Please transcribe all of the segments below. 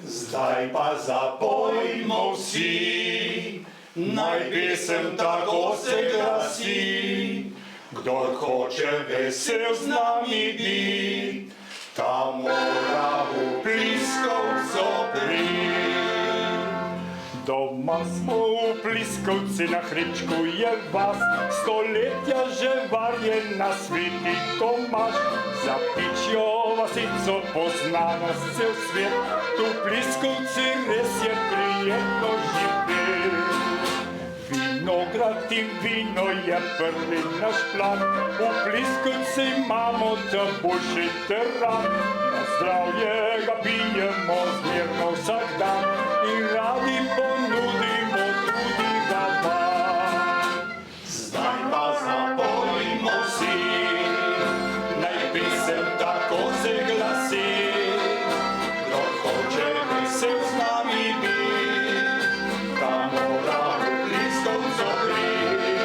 Zdaj pa zapojmo vsi, naj pesem tako se glasi. Kdor hoče vesel z nami biti, ta mora v Pliskovco priti. Doma smo v Pliskovci, na hribčku je vas, stoletja že varje na Sveti Tomaž. Za pičjo vasico poznano cel svet, tu v Pliskovci res je prijetno živeti. Vinograd in vino je prvi naš plan, v Pliskovci imamo ta boljši teran. Na zdravje ga pijemo zmerno vsak dan in radi ponudimo tudi ga vam. Zdaj pa zapojmo vsi, naj pesem tako se glasi. Kdor hoče vesel z nami biti, ta mora v Pliskovco priti.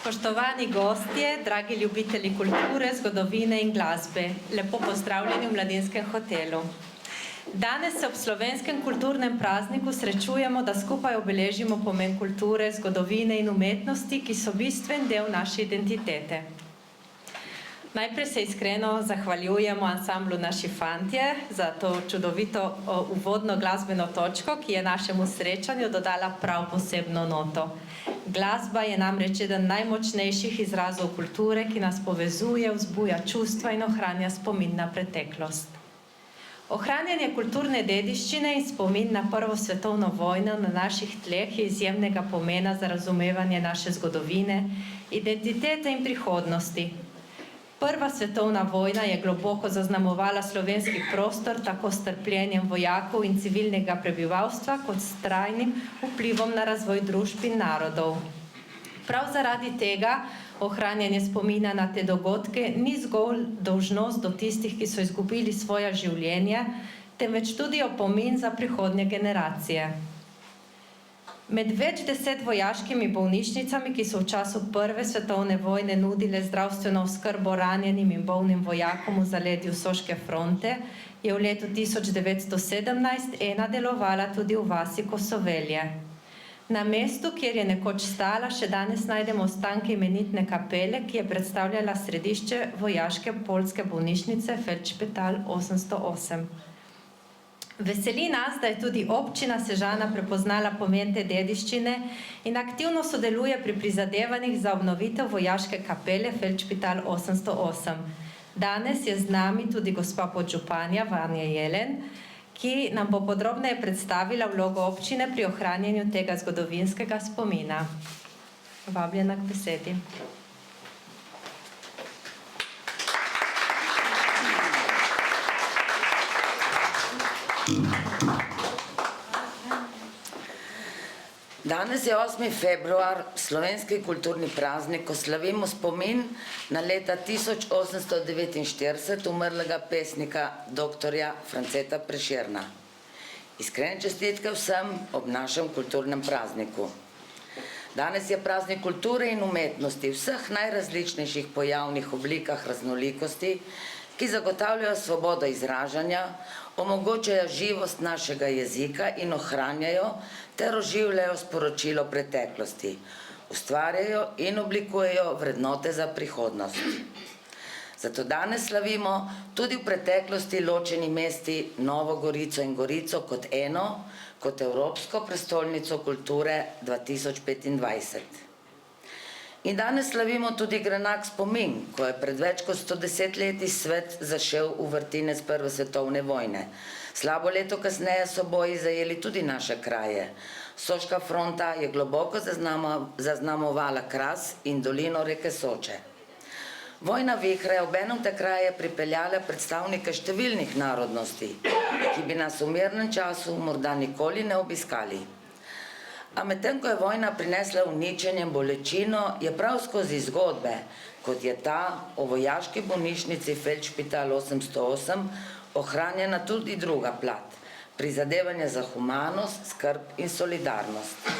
Spoštovani gostje, dragi ljubitelji kulture, zgodovine in glasbe, lepo pozdravljeni v Mladinskem hotelu. Danes se ob slovenskem kulturnem prazniku srečujemo, da skupaj obeležimo pomen kulture, zgodovine in umetnosti, ki so bistven del naše identitete. Najprej se iskreno zahvaljujemo ansamblu Naši fantje za to čudovito uvodno glasbeno točko, ki je našemu srečanju dodala prav posebno noto. Glasba je namreč eden najmočnejših izrazov kulture, ki nas povezuje, vzbuja čustva in ohranja spomin na preteklost. Ohranjanje kulturne dediščine in spomin na Prvo svetovno vojno na naših tleh je izjemnega pomena za razumevanje naše zgodovine, identitete in prihodnosti. Prva svetovna vojna je globoko zaznamovala slovenski prostor tako s trpljenjem vojakov in civilnega prebivalstva kot s trajnim vplivom na razvoj družb in narodov. Prav zaradi tega ohranjanje spomina na te dogodke ni zgolj dolžnost do tistih, ki so izgubili svoja življenja, temveč tudi opomin za prihodnje generacije. Med več 10 vojaškimi bolnišnicami, ki so v času Prve svetovne vojne nudile zdravstveno oskrbo ranjenim in bolnim vojakom v zaledju Soške fronte, je v letu 1917 ena delovala tudi v vasi Kosovelje. Na mestu, kjer je nekoč stala, še danes najdemo ostanke imenitne kapele, ki je predstavljala središče vojaške poljske bolnišnice Feldšpital 808. Veseli nas, da je tudi občina Sežana prepoznala pomen te dediščine in aktivno sodeluje pri prizadevanjih za obnovitev vojaške kapele Feldšpital 808. Danes je z nami tudi gospa podžupanja Vanja Jelen, ki nam bo podrobneje predstavila vlogo občine pri ohranjanju tega zgodovinskega spomina. Vabljena k besedi. Danes je 8. februar, slovenski kulturni praznik, ko slavimo spomin na leta 1849 umrlega pesnika dr. Franceta Prešerna. Iskrene čestitke vsem ob našem kulturnem prazniku. Danes je praznik kulture in umetnosti v vseh najrazličnejših pojavnih oblikah raznolikosti, ki zagotavljajo svobodo izražanja, omogočajo živost našega jezika in ohranjajo ter oživljajo sporočilo preteklosti, ustvarjajo in oblikujejo vrednote za prihodnost. Zato danes slavimo tudi v preteklosti ločeni mesti Novo Gorico in Gorico kot eno, kot Evropsko prestolnico kulture 2025. In danes slavimo tudi grenak spomin, ko je pred več kot 110 leti svet zašel v vrtinec Prve svetovne vojne. Slabo leto kasneje so boji zajeli tudi naše kraje. Soška fronta je globoko zaznamovala Kras in dolino reke Soče. Vojna vihra je obenem te kraje pripeljala predstavnike številnih narodnosti, ki bi nas v mirnem času morda nikoli ne obiskali. A medtem, ko je vojna prinesla uničenje in bolečino, je prav skozi zgodbe, kot je ta o vojaški bolnišnici Feldšpital 808, ohranjena tudi druga plat, prizadevanje za humanost, skrb in solidarnost.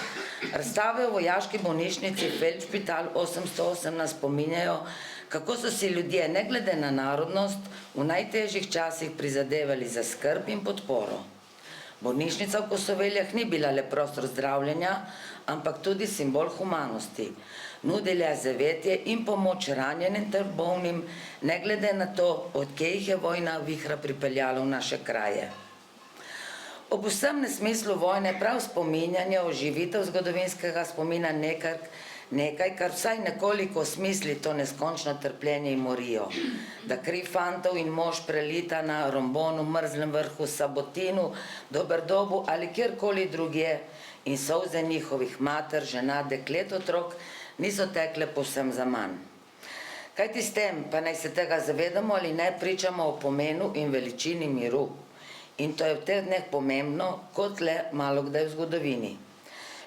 Razstave o vojaški bolnišnici Feldšpital 808 nas spominjajo, kako so si ljudje, ne glede na narodnost, v najtežjih časih prizadevali za skrb in podporo. Bolnišnica v Kosoveljah ni bila le prostor zdravljenja, ampak tudi simbol humanosti. Nudila je zavetje in pomoč ranjenim ter bolnim, ne glede na to, od kje jih je vojna vihra pripeljala v naše kraje. Ob vsem nesmislu vojne prav spominjanje, oživitev zgodovinskega spomina nekaj, kar vsaj nekoliko osmisli to neskončno trpljenje in morijo. Da kri fantov in mož prelita na Rombonu, Mrzlem vrhu, Sabotinu, Doberdobu ali kjerkoli drugje in solze njihovih mater, žena, deklet, otrok niso tekle povsem zaman. Kajti s tem, pa naj se tega zavedamo ali ne, pričamo o pomenu in veličini miru. In to je v teh dneh pomembno, kot le malokdaj v zgodovini.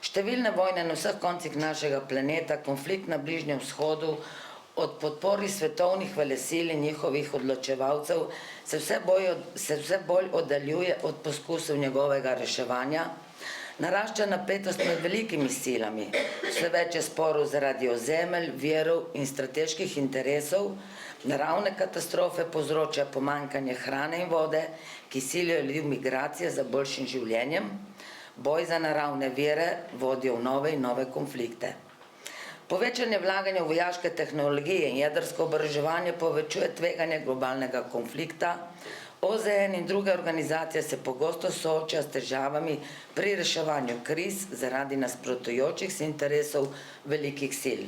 Številne vojne na vseh koncih našega planeta, konflikt na Bližnjem vzhodu, od podpori svetovnih velesil in njihovih odločevalcev se vse bolj oddaljuje od poskusov njegovega reševanja, narašča napetost med velikimi silami, vse več je sporov zaradi ozemelj, virov in strateških interesov, naravne katastrofe povzročajo pomanjkanje hrane in vode, ki silijo ljudi v migracije za boljšim življenjem, boj za naravne vire vodijo v nove in nove konflikte. Povečanje vlaganja v vojaške tehnologije in jedrsko oboroževanje povečuje tveganje globalnega konflikta. OZN in druge organizacije se pogosto soočajo s težavami pri reševanju kriz zaradi nasprotujočih si interesov velikih sil.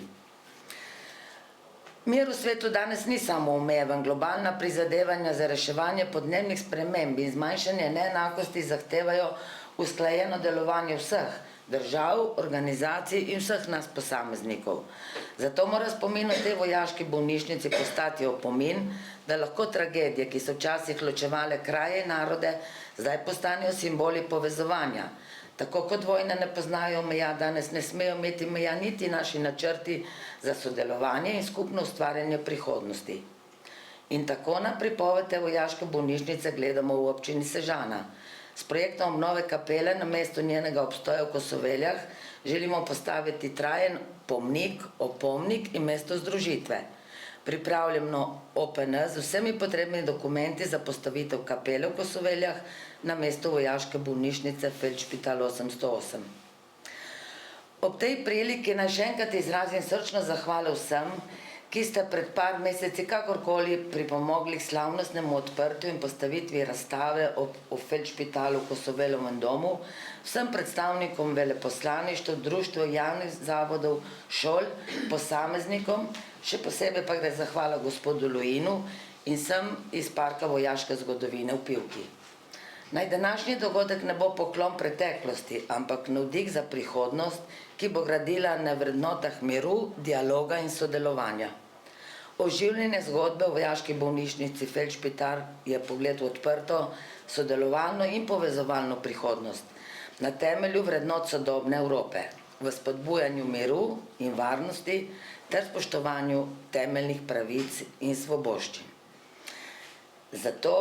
Mir v svetu danes ni samoumeven. Globalna prizadevanja za reševanje podnebnih sprememb in zmanjšanje neenakosti zahtevajo usklajeno delovanje vseh držav, organizacij in vseh nas posameznikov. Zato mora spomin o tej vojaški bolnišnici postati opomin, da lahko tragedije, ki so včasih ločevale kraje in narode, zdaj postanejo simboli povezovanja. Tako kot vojne ne poznajo meja, danes ne smejo imeti meja niti naši načrti za sodelovanje in skupno ustvarjanje prihodnosti. In tako na pripoved te vojaške bolnišnice gledamo v občini Sežana. S projektom obnove kapele na mestu njenega obstoja v Kosoveljah želimo postaviti trajen pomnik, opomnik in mesto združitve. Pripravljeno OPN z vsemi potrebnimi dokumenti za postavitev kapele v Kosoveljah na mestu vojaške bolnišnice Feldšpital 808. Ob tej priliki naj še enkrat izrazim srčno zahvalo vsem, ki ste pred par meseci kakorkoli pripomogli k slavnostnemu odprtju in postavitvi razstave o Feldšpitalu v Kosoveljevem domu, vsem predstavnikom veleposlaništev, društev, javnih zavodov, šol, posameznikom, še posebej pa gre zahvala gospodu Luinu in vsem iz Parka vojaške zgodovine v Pivki. Naj današnji dogodek ne bo poklon preteklosti, ampak navdih za prihodnost, ki bo gradila na vrednotah miru, dialoga in sodelovanja. Oživljanje zgodbe o vojaški bolnišnici Feldšpital je pogled v odprto, sodelovalno in povezovalno prihodnost na temelju vrednot sodobne Evrope, v spodbujanju miru in varnosti ter spoštovanju temeljnih pravic in svoboščin. Zato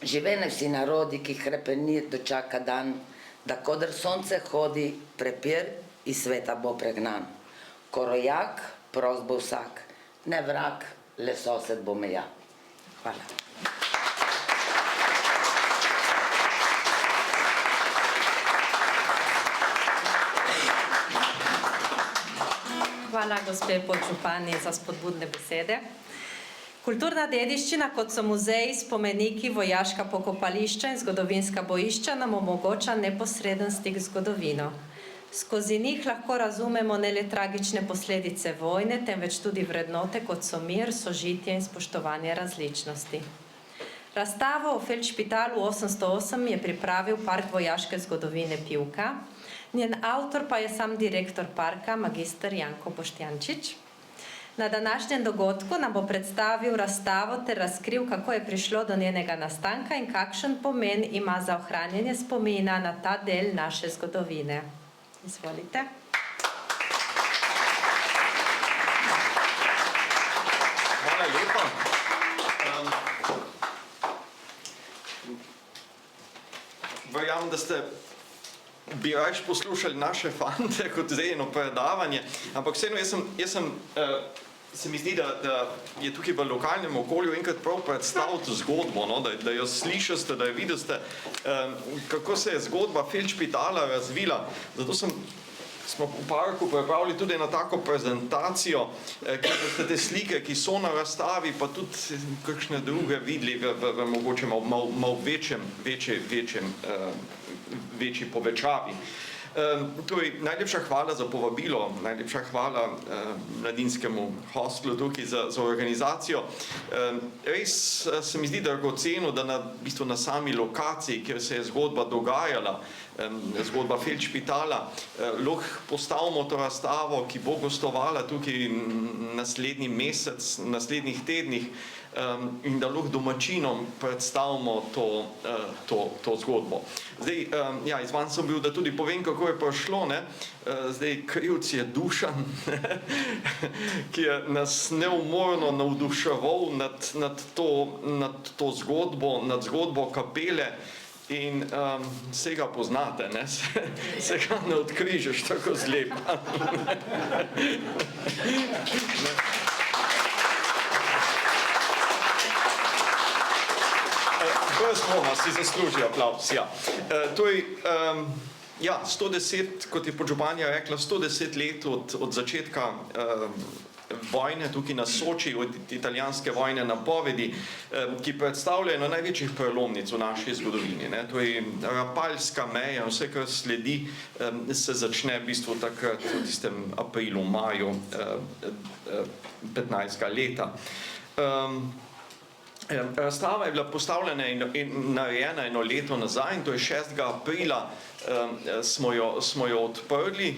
živene vsi narodi, ki hrepeni dočaka dan, da kodr sonce hodi, prepir iz sveta bo pregnan. Ko rojak, prost bo vsak, ne vrag, le sosed bo meja. Hvala. Hvala gospe podžupani za spodbudne besede. Kulturna dediščina, kot so muzeji, spomeniki, vojaška pokopališča in zgodovinska bojišča, nam omogoča neposreden stik z zgodovino. Skozi njih lahko razumemo ne le tragične posledice vojne, temveč tudi vrednote, kot so mir, sožitje in spoštovanje različnosti. Razstavo o Feldšpitalu 808 je pripravil Park vojaške zgodovine Pivka, njen avtor pa je sam direktor parka, magister Janko Boštjančič. Na današnjem dogodku nam bo predstavil razstavo ter razkril, kako je prišlo do njenega nastanka in kakšen pomen ima za ohranjanje spomina na ta del naše zgodovine. Izvolite. Hvala lepa. Verjamem, da ste bi raje poslušali naše fante kot zdaj eno predavanje, ampak vseeno se mi zdi, da je tukaj v lokalnem okolju enkrat prav predstaviti zgodbo, no, da jo slišite, da jo vidite, kako se je zgodba Feldspitala razvila. Zato smo v parku pripravili tudi eno tako prezentacijo, kjer boste te slike, ki so na razstavi, pa tudi kakšne druge videli v mogoče malo večji povečavi. Torej, najlepša hvala za povabilo, najlepša hvala mladinskemu hostlu tukaj za organizacijo. Res se mi zdi dragoceno, da v bistvu na sami lokaciji, kjer se je zgodba dogajala, zgodba Feldspitala, lahko postavimo to razstavo, ki bo gostovala tukaj naslednji mesec, naslednjih tednih, in da lahko domačinom predstavimo to zgodbo. Zdaj, ja, izvan sem bil, da tudi povem, kako je prišlo, ne. Zdaj, krivc je Dušan, ki je nas neumorno navduševal nad to zgodbo, nad zgodbo kapele. In se ga poznate, ne? Se ga ne odkrižeš tako zlepa. Brez dvoma si zasluži aplavz, ja. Torej, ja, 110, kot je podžupanja rekla, 110 let od začetka vojne tukaj na Soči, od italijanske vojne napovedi, ki predstavlja eno največjih prelomnic v naši zgodovini. To je Rapalska meja, vse, kar sledi, se začne v bistvu takrat, v tistem aprilu, maju 15. leta. Razstava je bila postavljena in narejena eno leto nazaj, in to je 6. aprila smo jo odprli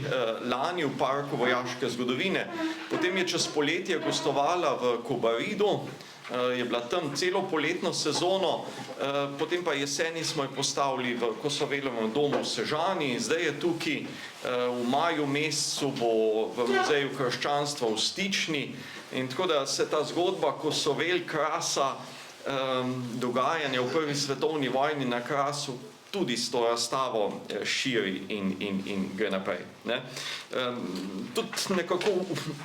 lani v Parku vojaške zgodovine. Potem je čez poletje gostovala v Kobaridu, je bila tam celo poletno sezono, potem pa jeseni smo jo postavili v Kosovelovem domu v Sežani, zdaj je tukaj v maju mesecu bo v Muzeju krščanstva v Stični, in tako da se ta zgodba Kosovel, Krasa, dogajanja v prvi svetovni vojni na Krasu tudi s to razstavo širi in gre naprej. Tudi nekako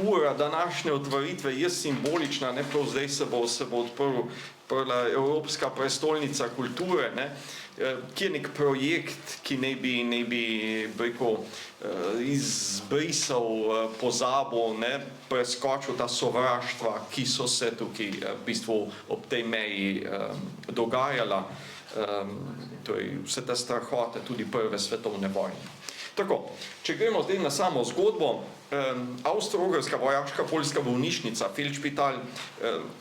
ura današnje otvoritve je simbolična, prav zdaj se bo odprla Evropska prestolnica kulture, ki je nek projekt, ki naj bi izbrisal pozabo, preskočil ta sovraštva, ki so se tukaj v bistvu ob tej meji dogajala, torej vse te strahote tudi prve svetovne vojne. Tako, če gremo zdaj na samo zgodbo, Avstro-Ogrska vojaška poljska bolnišnica Feldspital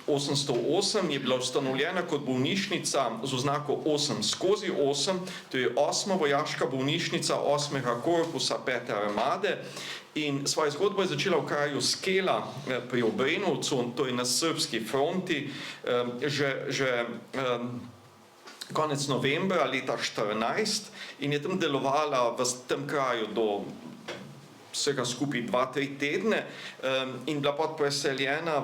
808 je bila ustanovljena kot bolnišnica z oznako 8/8, to je 8. vojaška bolnišnica 8. korpusa 5. armade, in svojo zgodbo je začela v kraju Skela pri Obrenovcu, to je na srbski fronti, že konec novembra leta 14, in je tam delovala v tem kraju do vsega skupaj 2-3 tedne in bila pot preseljena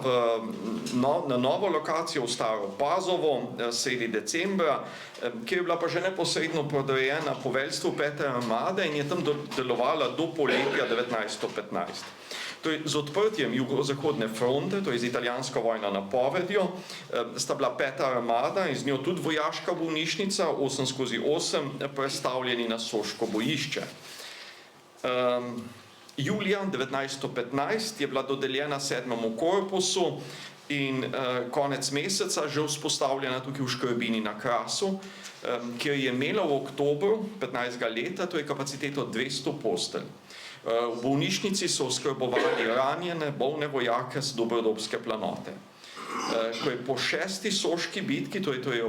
na novo lokacijo v Staro Pazovo sredi decembra, kjer je bila pa že neposredno podrejena poveljstvu 5. armade in je tam delovala do poletja 1915. Z odprtjem jugozahodne fronte, to je z italijansko vojno napovedjo, sta bila 5. armada in z njo tudi vojaška bolnišnica 8/8 prestavljeni na Soško bojišče. Julija 1915 je bila dodeljena 7. korpusu in konec meseca že vzpostavljena tukaj v Škrbini na Krasu, kjer je imela v oktobru 15. leta, to je kapaciteto 200 postelj. V bolnišnici so oskrbovali ranjene, bolne vojake z Dobrodobske planote. ko je po 6. soški bitki, to je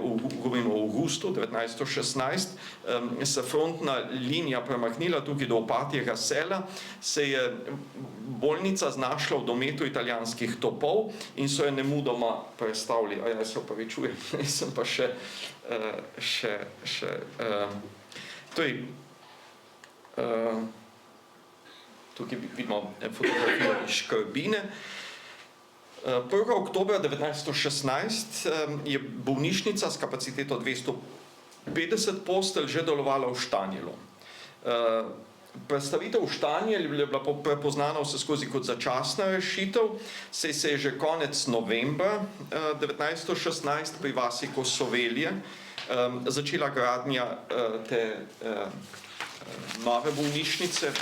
govorimo o avgustu 1916, se frontna linija premaknila tukaj do Opatjega sela, se je bolnica znašla v dometu italijanskih topov in so jo nemudoma prestavili. Jaz se opravičujem, nisem pa tukaj vidimo fotografijo iz Škrbine. 1. oktobra 1916 je bolnišnica s kapaciteto 250 postelj že delovala v Štanjelu. Predstavitev v Štanjelu je bila prepoznana vse skozi kot začasna rešitev, saj se je že konec novembra 1916 pri vasi Kosovelje začela gradnja te nove bolnišnice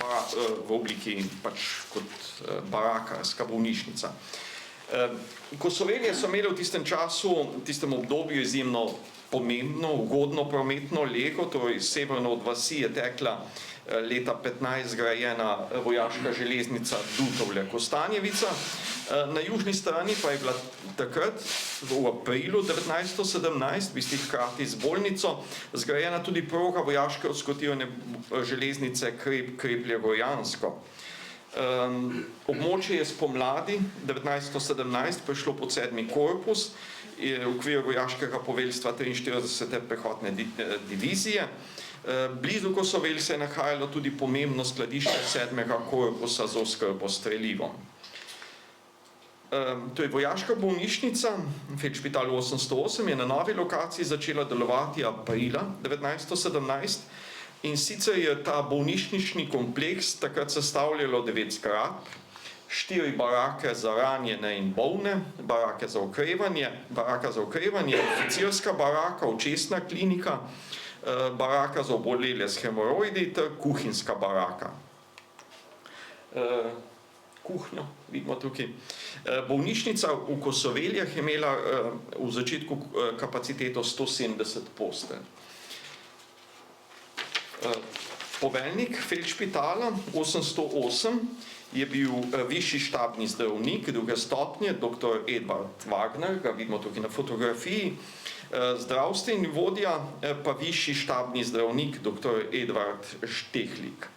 v obliki pač kot barakarska bolnišnica. Kosovelje so imeli v tistem času, v tistem obdobju izjemno pomembno, ugodno prometno lego, torej severno od vasi je tekla leta 15 zgrajena vojaška železnica Dutovlje-Kostanjevica. Na južni strani pa je bila takrat, v aprilu 1917, v bistvu hkrati z bolnico, zgrajena tudi proga vojaške odskotirane železnice Kreplje-Rojansko. Območje je spomladi 1917 prišlo pod 7. korpus v okviru vojaškega poveljstva 43. pehotne divizije. Blizu Kosovelj se je nahajalo tudi pomembno skladišče 7. korpusa z oskrbo strelivom. To je vojaška bolnišnica, Feldšpital 808, je na novi lokaciji začela delovati aprila 1917 in sicer je ta bolnišnični kompleks takrat sestavljalo 9 zgradb, 4 barake za ranjene in bolne, baraka za okrevanje, oficirska baraka, očesna klinika, baraka za obolele s hemoroidi ter kuhinjska baraka. Kuhnjo vidimo tukaj. Bolnišnica v Kosoveljah je imela v začetku kapaciteto 170 postelj. Poveljnik Feldšpitala 808 je bil višji štabni zdravnik druge stopnje, dr. Edvard Wagner, ga vidimo tukaj na fotografiji, zdravstveni vodja pa višji štabni zdravnik, dr. Edvard Štehlik.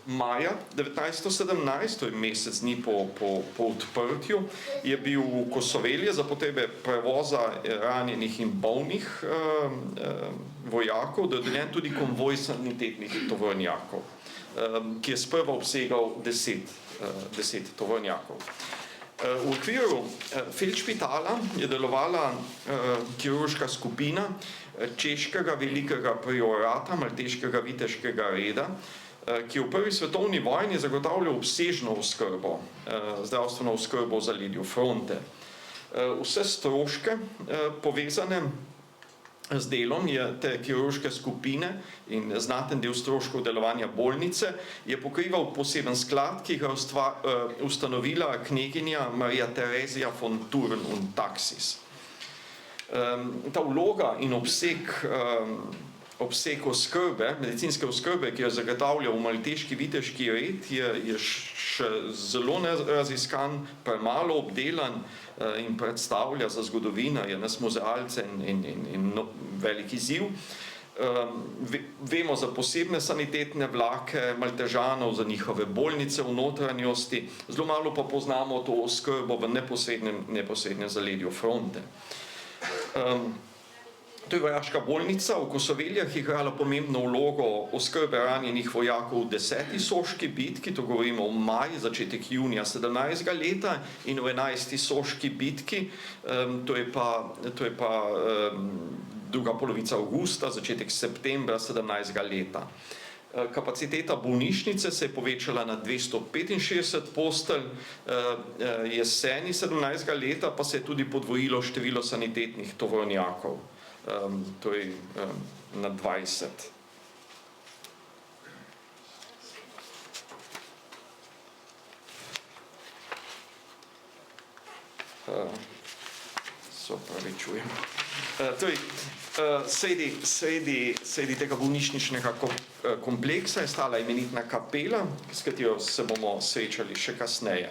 Maja 1917, to je mesec dni po odprtju, je bil v Kosovelje za potrebe prevoza ranjenih in bolnih vojakov dodeljen tudi konvoj sanitetnih tovornjakov, ki je sprva obsegal 10 tovornjakov. V okviru Feldšpitala je delovala kirurška skupina češkega velikega priorata, malteškega viteškega reda, ki je v prvi svetovni vojni zagotavljal obsežno oskrbo, zdravstveno oskrbo v zaledju fronte. Vse stroške povezane z delom te kirurške skupine in znaten del stroškov delovanja bolnice je pokrival poseben sklad, ki ga ustanovila kneginja Marija Terezija von Thurn und Taxis. Ta vloga in obseg oskrbe, medicinske oskrbe, ki jo zagotavlja v malteški viteški red, je še zelo neraziskan, premalo obdelan in predstavlja za zgodovinarje, nas muzealce in velik izziv. Vemo za posebne sanitetne vlake Maltežanov, za njihove bolnice v notranjosti, zelo malo pa poznamo to oskrbo v neposrednem zaledju fronte. To je vojaška bolnica v Kosoveljah igrala pomembno vlogo oskrbe ranjenih vojakov v 10. soški bitki, to govorimo o maju, začetek junija 17. leta in v 11. soški bitki, to je pa druga polovica avgusta, začetek septembra 17. leta. Kapaciteta bolnišnice se je povečala na 265 postelj, jeseni 17. leta pa se je tudi podvojilo število sanitetnih tovornjakov. To je na 20. Se opravičujem. Sredi tega bolnišničnega kompleksa je stala imenitna kapela, s katero se bomo srečali še kasneje.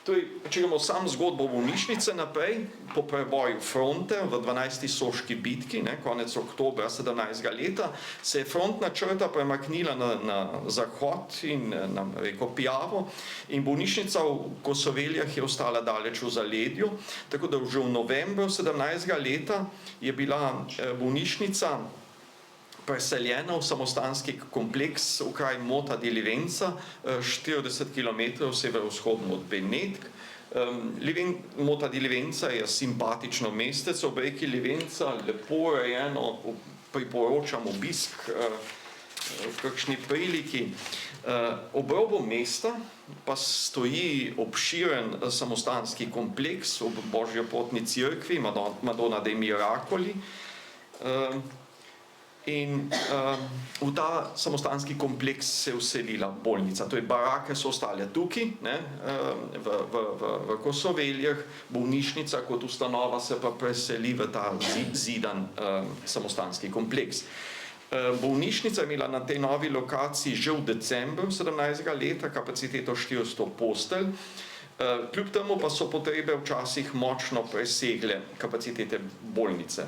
Če gremo sam zgodbo bolnišnice naprej, po preboju fronte v 12. soški bitki, konec oktobra 17. leta, se je frontna črta premaknila na zahod in na reko Pijavo in bolnišnica v Kosoveljah je ostala daleč v zaledju, tako da že v novembru 17. leta je bila bolnišnica preseljena v samostanski kompleks v kraj Mota di Livenza, 40 km severovzhodno od Benetk. Mota di Livenza je simpatično mestece ob reki Livenza, lepo urejeno, priporočam obisk v kakšni priliki. Ob robu mesta pa stoji obširen samostanski kompleks ob Božjopotni cerkvi, Madonna dei Miracoli. In v ta samostanski kompleks se je vselila bolnica. Barake so ostale tukaj, v Kosoveljah, bolnišnica kot ustanova se pa preseli v ta zidan samostanski kompleks. Bolnišnica je imela na tej novi lokaciji že v decembru 17. leta kapaciteto 400 postelj, kljub temu pa so potrebe včasih močno presegle kapacitete bolnice.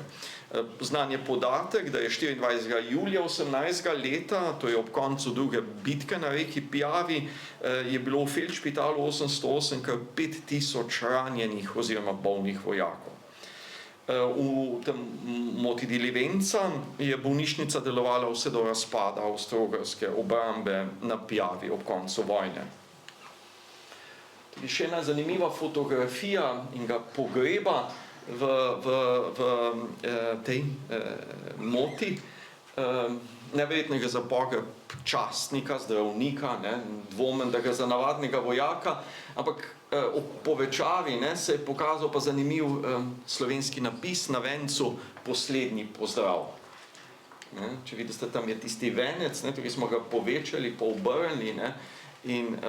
Znan je podatek, da je 24. julija 18. leta, to je ob koncu druge bitke na reki Pijavi, je bilo v Feldšpitalu 808 kar 5000 ranjenih oziroma bolnih vojakov. V tem Moti di Livenza je bolnišnica delovala vse do razpada avstro-ogrske obrambe na Pijavi ob koncu vojne. Tudi še ena zanimiva fotografija in ga pogreba v tej Moti, neverjetnega za pogreb častnika, zdravnika, dvomen, da ga za navadnega vojaka, ampak ob povečavi se je pokazal pa zanimiv slovenski napis na vencu poslednji pozdrav. Če vidite, tam je tisti venec, tukaj smo ga povečali, poobrnili in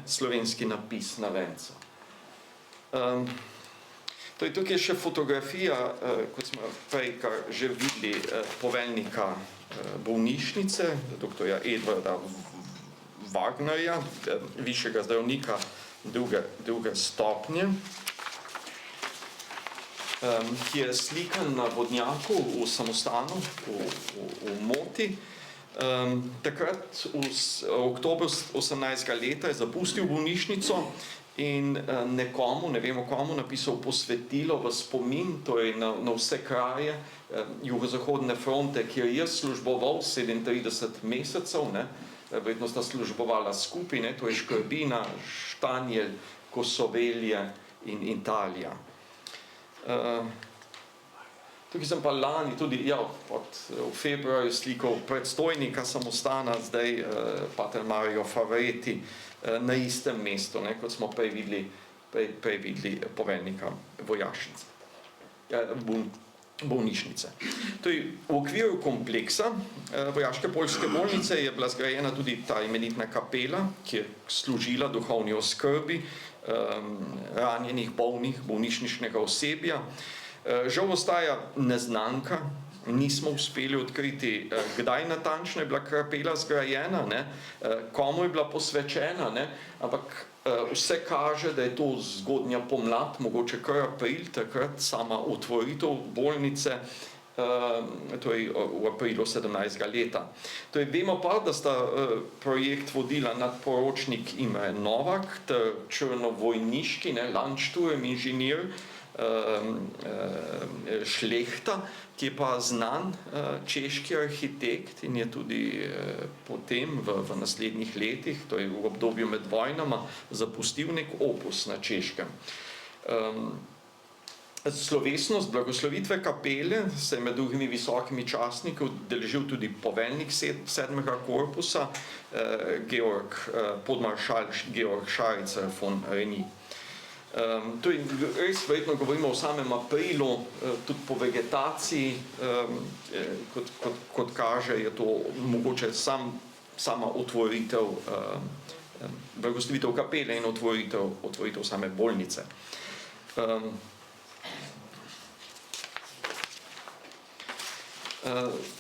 slovenski napis na vencu. Tukaj je še fotografija, kot smo prej že videli, poveljnika bolnišnice, doktorja Edvarda Wagnerja, višjega zdravnika druge stopnje, ki je slikan na vodnjaku v samostanu v Moti. Takrat v oktobru 18. leta je zapustil bolnišnico in nekomu, ne vemo komu, napisal posvetilo v spomin, torej na vse kraje jugozahodne fronte, kjer je služboval 37 mesecev, verjetno sta službovala skupaj, to je Škrbina, Štanjel, Kosovelje in Italija. Tukaj sem pa lani tudi, v februarju slikal predstojnika samostana, zdaj pater Mario Favreti, na istem mestu, kot smo prej videli poveljnika vojašnice, bolnišnice. V okviru kompleksa vojaške poljske bolnice je bila zgrajena tudi ta imenitna kapela, ki je služila duhovni oskrbi ranjenih, bolnih, bolnišničnega osebja. Žal ostaja neznanka, nismo uspeli odkriti, kdaj natančno je bila kapela zgrajena, komu je bila posvečena, ampak vse kaže, da je to zgodnja pomlad, mogoče kar april, takrat sama otvoritev bolnice, torej v aprilu 17. leta. Vemo pa, da sta projekt vodila nadporočnik Imre Novak ter črnovojniški, Landšturm inženir Šlehta, ki je pa znan češki arhitekt in je tudi potem v naslednjih letih, to je v obdobju med vojnama, zapustil nek opus na Češkem. Slovesnost blagoslovitve kapele se je med drugimi visokimi častniki udeležil tudi poveljnik 7. korpusa, podmaršal Georg Scharizer von Reni. Res verjetno govorimo o samem aprilu, tudi po vegetaciji, kot kaže, je to mogoče sama otvoritev, blagoslovitev kapele in otvoritev same bolnice.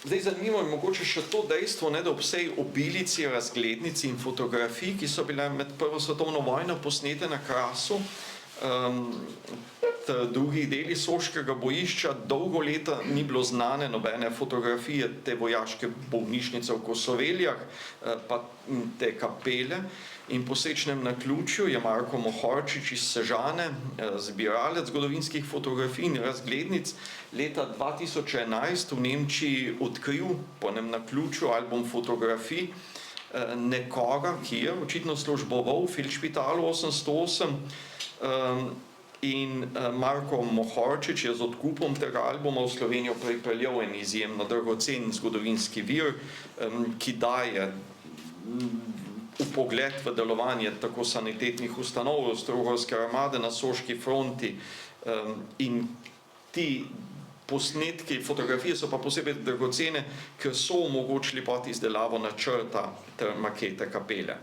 Zdaj zanimivo je mogoče še to dejstvo, ne, da ob vsej obilici razglednic in fotografij, ki so bile med Prvo svetovno vojno posnete na Krasu, drugih deli soškega bojišča, dolgo leta ni bilo znane nobene fotografije te vojaške bolnišnice v Kosoveljah, pa te kapele. In po srečnem naključju je Marko Mohorčič iz Sežane, zbiralec zgodovinskih fotografij in razglednic, leta 2011 v Nemčiji odkril po enem naključju album fotografij nekoga, ki je očitno služboval v Feldšpitalu 808, in Marko Mohorčič je z odkupom tega albuma v Slovenijo pripeljal en izjemno dragocen zgodovinski vir, ki daje vpogled v delovanje tako sanitetnih ustanov Avstro-Ogrske armade na soški fronti, in ti posnetki, fotografije so pa posebej dragocene, ker so omogočili pod izdelavo načrta ter makete kapele.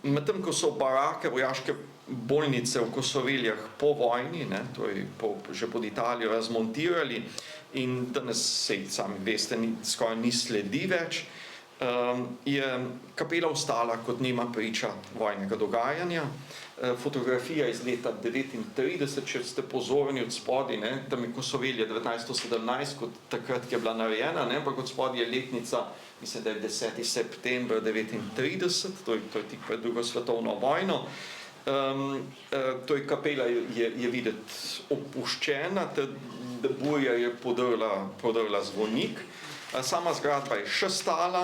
Medtem ko so barake vojaške bolnice v Kosoveljah po vojni, ne, torej že pod Italijo razmontirali in danes se sami veste, skoraj ni sledi več, je kapela ostala kot nema priča vojnega dogajanja. Fotografija iz leta 1939, če ste pozorni od spodaj, ne, tam je Kosovelje 1917, kot takrat, ki je bila narejena, ne, ampak od spodaj je letnica, mislim, da je 10. september 1939, to je tik pred drugo svetovno vojno. Kapela je videti opuščena, burja je podrla zvonik, sama zgradba je še stala,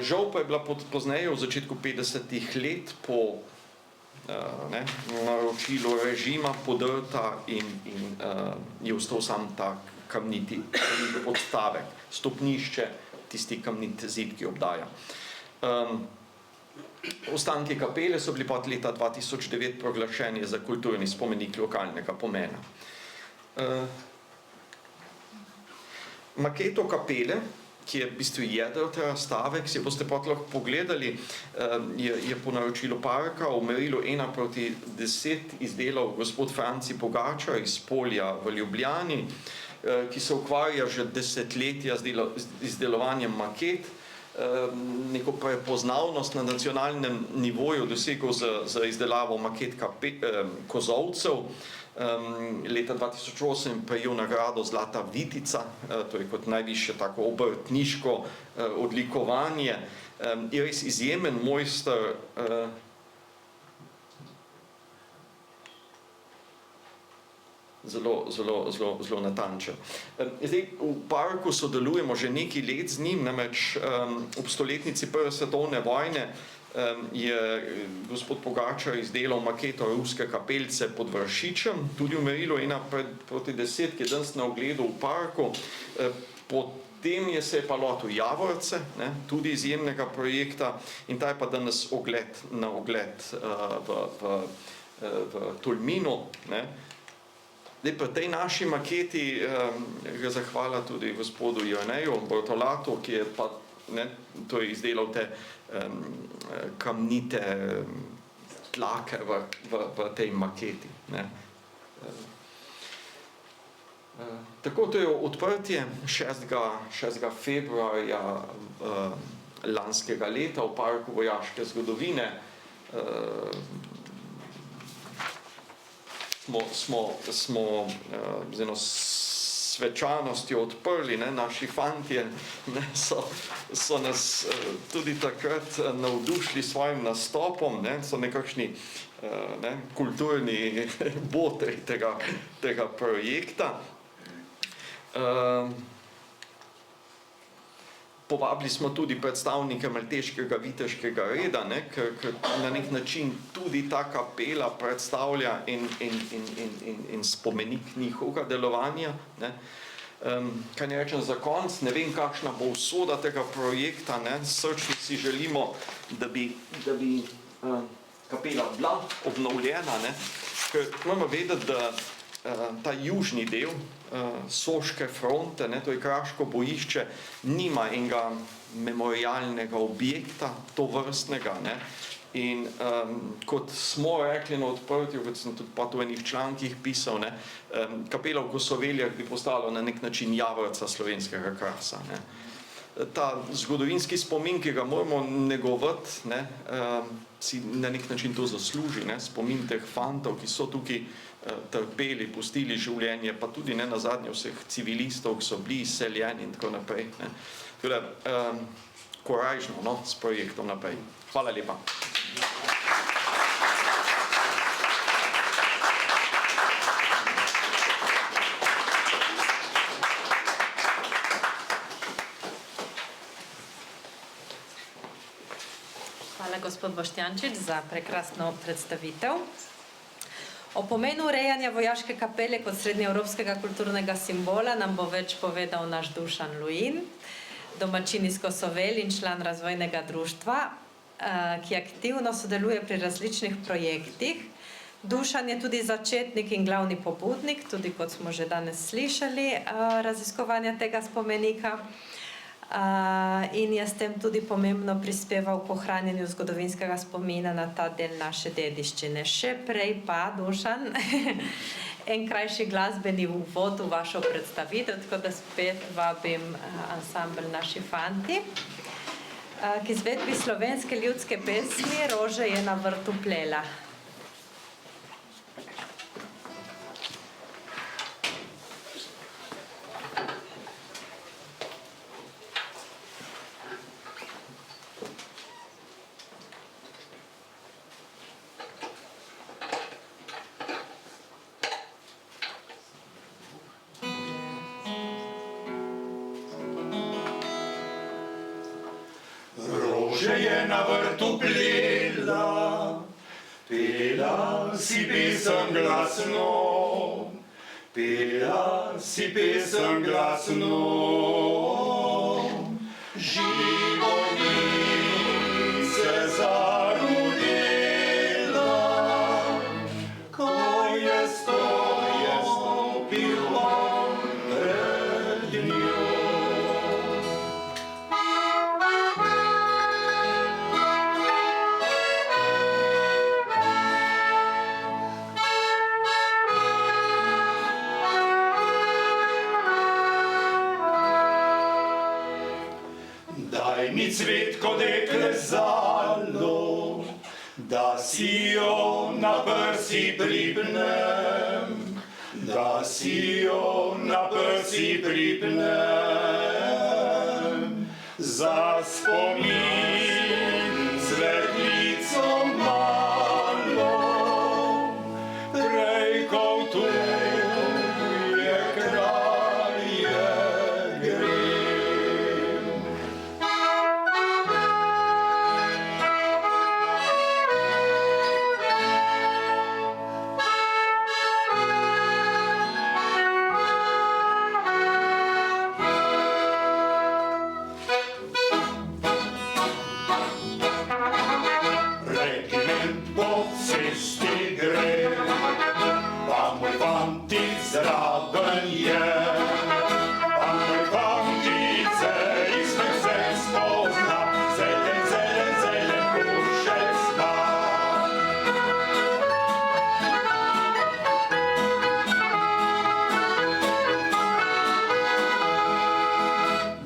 žal pa je bila pozneje v začetku 50. let po naročilu režima podrta in je ostal sam ta kamniti podstavek, stopnišče, tisti kamniti zid, ki obdaja. Ostanki kapele so bili pod leta 2009 proglašeni za kulturni spomenik lokalnega pomena. Maketo kapele, ki je v bistvu jedro te razstave, ki si boste lahko pogledali, je po naročilu parka v merilu 1:10 izdelal gospod Franci Pogačar iz Polja v Ljubljani, ki se ukvarja že desetletja z izdelovanjem maket, neko prepoznavnost na nacionalnem nivoju dosegel z izdelavo maket kozolcev. Leta 2008 prejel nagrado Zlata Vitica, to je kot najvišje tako obrtniško odlikovanje. Je res izjemen mojster, zelo natančen. Zdaj, v parku sodelujemo že nekaj let z njim, namreč ob stoletnici Prve svetovne vojne je gospod Pogačar izdelal maketo ruske kapelice pod Vršičem, tudi v merilu 1:10, ki je danes na ogledu v parku. Potem se je pa lotil Javorce, tudi izjemnega projekta, in ta je pa danes na ogled v Tolminu. Zdaj, pri tej naši maketi gre zahvala tudi gospodu Jerneju Bortolatu, ki je pa izdelal te kamnite tlake v tej maketi. Tako, to je odprtje 6. februarja lanskega leta v Parku vojaške zgodovine. Smo z eno svečanostjo odprli, naši fantje so nas tudi takrat navdušili s svojim nastopom, so nekakšni kulturni botri tega projekta. Povabili smo tudi predstavnike malteškega viteškega reda, ker na nek način tudi ta kapela predstavlja in spomenik njihovega delovanja. Kaj ne rečem za konc, ne vem, kakšna bo usoda tega projekta, srčno si želimo, da bi kapela bila obnovljena, ker moramo vedeti, da ta južni del soške fronte, to je kraško bojišče, nima enega memorialnega objekta tovrstnega, In kot smo rekli na odprtju, kot sem tudi pa v enih člankih pisal, ne, kapela v Kosoveljah bi postala na nek način javorca slovenskega krasa. Ne. Ta zgodovinski spomin, ki ga moramo negovati, ne, si na nek način to zasluži, ne, spomin teh fantov, ki so tukaj trpeli, pustili življenje, pa tudi ne nazadnje vseh civilistov, ki so bili izseljeni in tako naprej. Ne. Tako da, korajžno, no, s projektom naprej. Hvala lepa. Hvala, gospod Boštjančič, za prekrasno predstavitev. O pomenu urejanja vojaške kapele kot srednjeevropskega kulturnega simbola nam bo več povedal naš Dušan Luin, domačin iz Kosovelj in član razvojnega društva, ki aktivno sodeluje pri različnih projektih. Dušan je tudi začetnik in glavni pobudnik, tudi kot smo že danes slišali, raziskovanja tega spomenika. In je s tem tudi pomembno prispeval k ohranjanju zgodovinskega spomina na ta del naše dediščine. Še prej pa, Dušan, en krajši glasbeni uvod v vašo predstavitev, tako da spet vabim ansambl Naši fanti, k izvedbi slovenske ljudske pesmi Rože je na vrtu plela. Rože je na vrtu plela, pela si pesem glasno, pela si pesem glasno. Život se zarudila, ko je stopil on pred njo. Daj mi cvet, ko dekle zalo, da si jo na prsi pripnem, da si jo na prsi pripnem. Za spomin svetlico malo, prej ko tu je kraje grem. Regiment po cesti gre, pa moj fantic zraven je. Pa moj fantice izmed vse spozna, zelen, zelen, zelen kušec ima.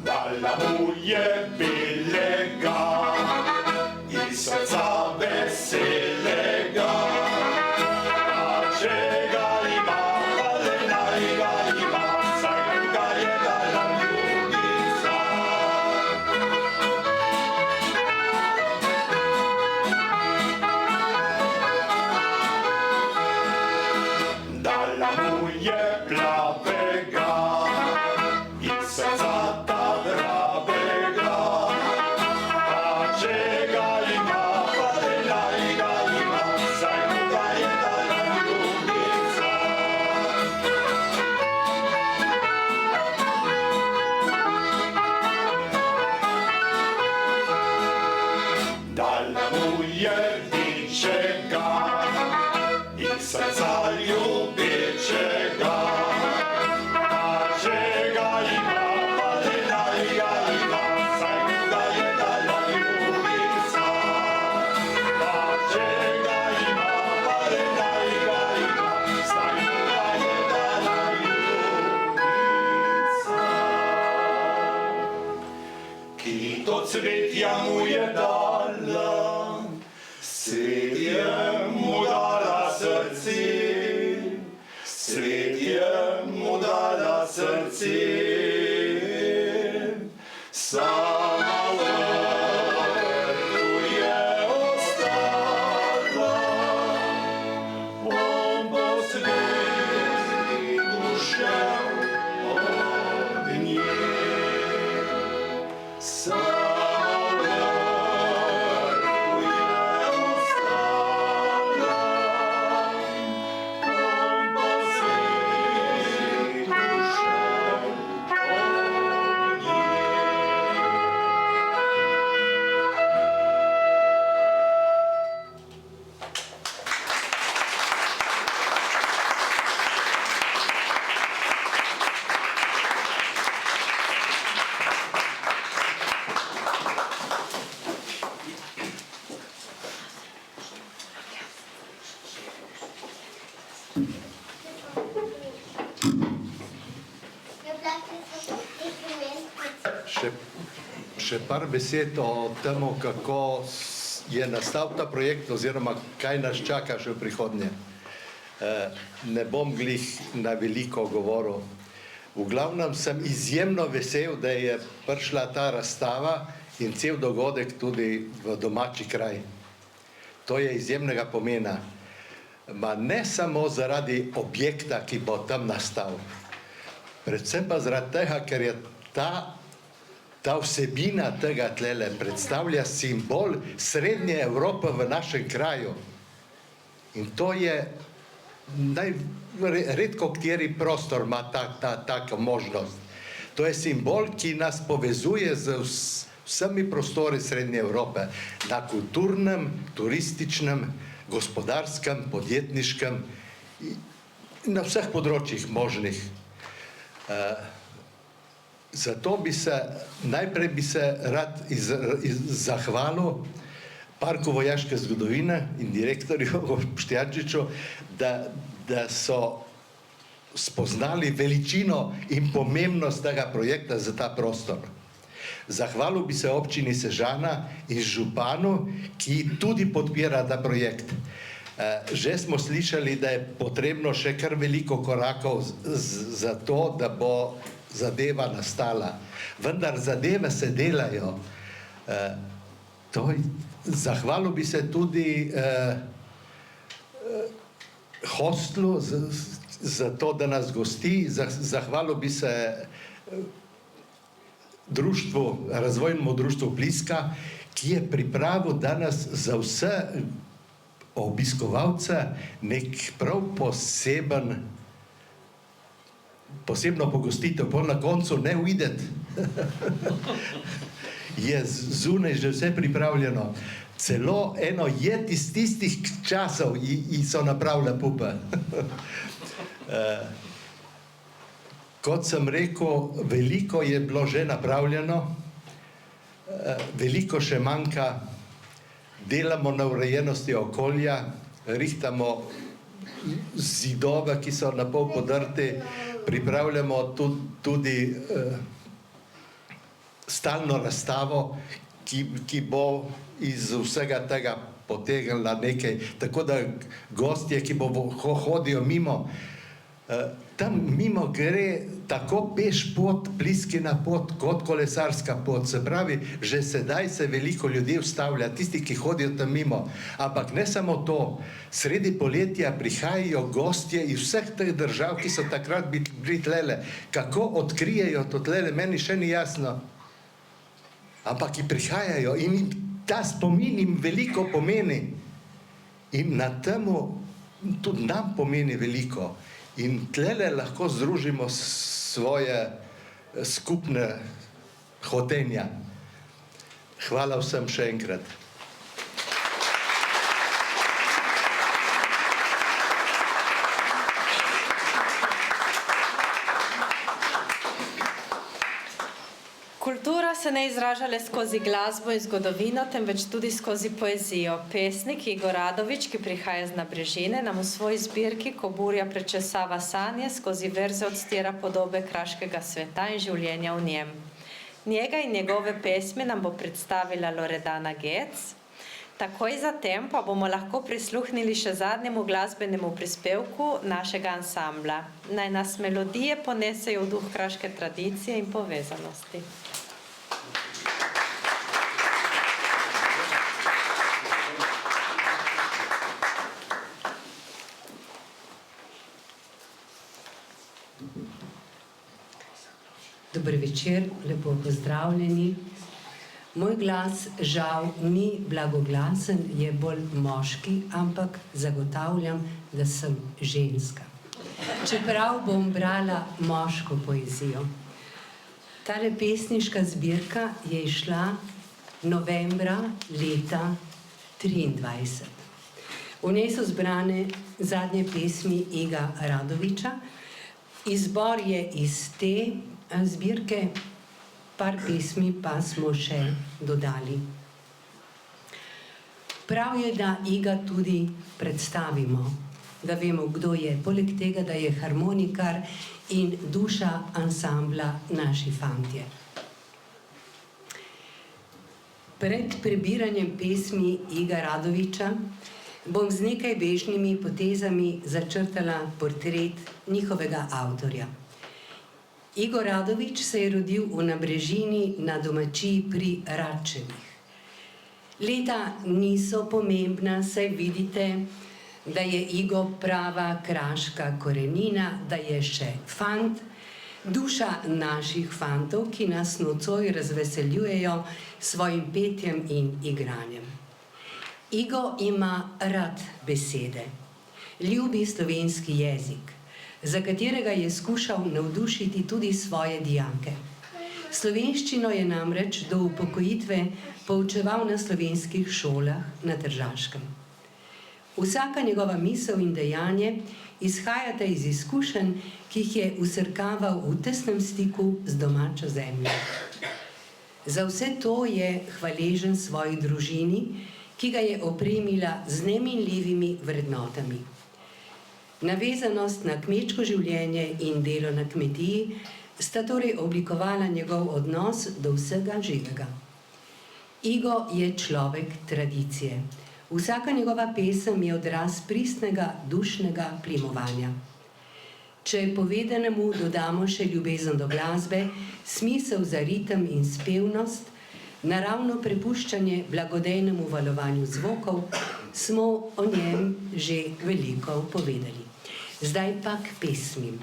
Dala mu je belega iz srca veselega, a če ga ima, ale naj ga ima, saj ga je dala ljubica. Dala mu je plavega iz srca ta pravega, svet ja mu je dala, svet je mu dala srce, svet je mu dala srce. Sama v vrtu je ostala, on bo svetliku šel od nje. Sama v vrtu je ostala, on bo svetliku šel od nje. Še par besed o tem, kako je nastal ta projekt oziroma kaj nas čaka še v prihodnje. Ne bom glih na veliko govoril. V glavnem sem izjemno vesel, da je prišla ta razstava in cel dogodek tudi v domači kraj. To je izjemnega pomena. Ma ne samo zaradi objekta, ki bo tam nastal, predvsem pa zaradi tega, ker je ta vsebina tega tlele predstavlja simbol Srednje Evrope v našem kraju. In to je redko kateri prostor ima tako možnost. To je simbol, ki nas povezuje z vsemi prostori Srednje Evrope na kulturnem, turističnem, gospodarskem, podjetniškem in na vseh področjih možnih. Zato najprej bi se rad zahvalil Parku vojaške zgodovine in direktorju Boštjančiču, da so spoznali veličino in pomembnost tega projekta za ta prostor. Zahvalil bi se občini Sežana in županu, ki tudi podpira ta projekt. Že smo slišali, da je potrebno še kar veliko korakov za to, da bo zadeva nastala. Vendar zadeve se delajo. Zahvalil bi se tudi hostlu za to, da nas gosti. Zahvalil bi se razvojnemu društvu Bliska, ki je pripravil danes za vse obiskovalce nek prav posebno pogostitev, pol na koncu ne uideti. Je zunaj že vse pripravljeno. Celo eno jed iz tistih časov so napravile pupe. Kot sem rekel, veliko je bilo že napravljeno, veliko še manjka, delamo na urejenosti okolja, rihtamo zidove, ki so na pol podrti, pripravljamo tudi stalno razstavo, ki bo iz vsega tega potegnila nekaj, tako da gostje, ki hodijo mimo, tam mimo gre tako peš pot, Pliskina pot, kot kolesarska pot. Se pravi, že sedaj se veliko ljudi ustavlja, tisti, ki hodijo tam mimo. Ampak ne samo to, sredi poletja prihajajo gostje iz vseh teh držav, ki so takrat bili tlele. Kako odkrijejo to tlele, meni še ni jasno. Ampak ki prihajajo in ta spomin jim veliko pomeni. In na temu tudi nam pomeni veliko. In tlele lahko združimo svoje skupne hotenja. Hvala vsem še enkrat. Kultura se ne izraža le skozi glasbo in zgodovino, temveč tudi skozi poezijo. Pesnik Igor Radović, ki prihaja z Nabrežine, nam v svoji zbirki, ko burja prečesava sanje, skozi verze odstira podobe kraškega sveta in življenja v njem. Njega in njegove pesmi nam bo predstavila Loredana Gec. Takoj zatem pa bomo lahko prisluhnili še zadnjemu glasbenemu prispevku našega ansambla. Naj nas melodije ponesejo v duh kraške tradicije in povezanosti. Dober večer, lepo pozdravljeni. Moj glas žal ni blagoglasen, je bolj moški, ampak zagotavljam, da sem ženska. Čeprav bom brala moško poezijo. Tale pesniška zbirka je izšla novembra leta 1923. V njej so zbrane zadnje pesmi Iga Radovića. Izbor je iz te zbirke, par pesmi pa smo še dodali. Prav je, da Iga tudi predstavimo, da vemo, kdo je, poleg tega, da je harmonikar in duša ansambla Naši fantje. Pred prebiranjem pesmi Iga Radovića bom z nekaj bežnimi potezami začrtala portret njihovega avtorja. Igor Radović se je rodil v Nabrežini na domačiji pri Račevih. Leta niso pomembna, saj vidite, da je Igo prava kraška korenina, da je še fant, duša naših fantov, ki nas nocoj razveseljujejo s svojim petjem in igranjem. Igo ima rad besede, ljubi slovenski jezik, za katerega je skušal navdušiti tudi svoje dijake. Slovenščino je namreč do upokojitve poučeval na slovenskih šolah na Tržaškem. Vsaka njegova misel in dejanje izhajata iz izkušenj, ki jih je vsrkaval v tesnem stiku z domačo zemljo. Za vse to je hvaležen svoji družini, ki ga je opremila z neminljivimi vrednotami. Navezanost na kmečko življenje in delo na kmetiji sta torej oblikovala njegov odnos do vsega živega. Igo je človek tradicije. Vsaka njegova pesem je odraz pristnega dušnega plimovanja. Če povedanemu dodamo še ljubezen do glasbe, smisel za ritem in spevnost, naravno prepuščanje blagodejnemu valovanju zvokov, smo o njem že veliko povedali. Zdaj pa k pesmim.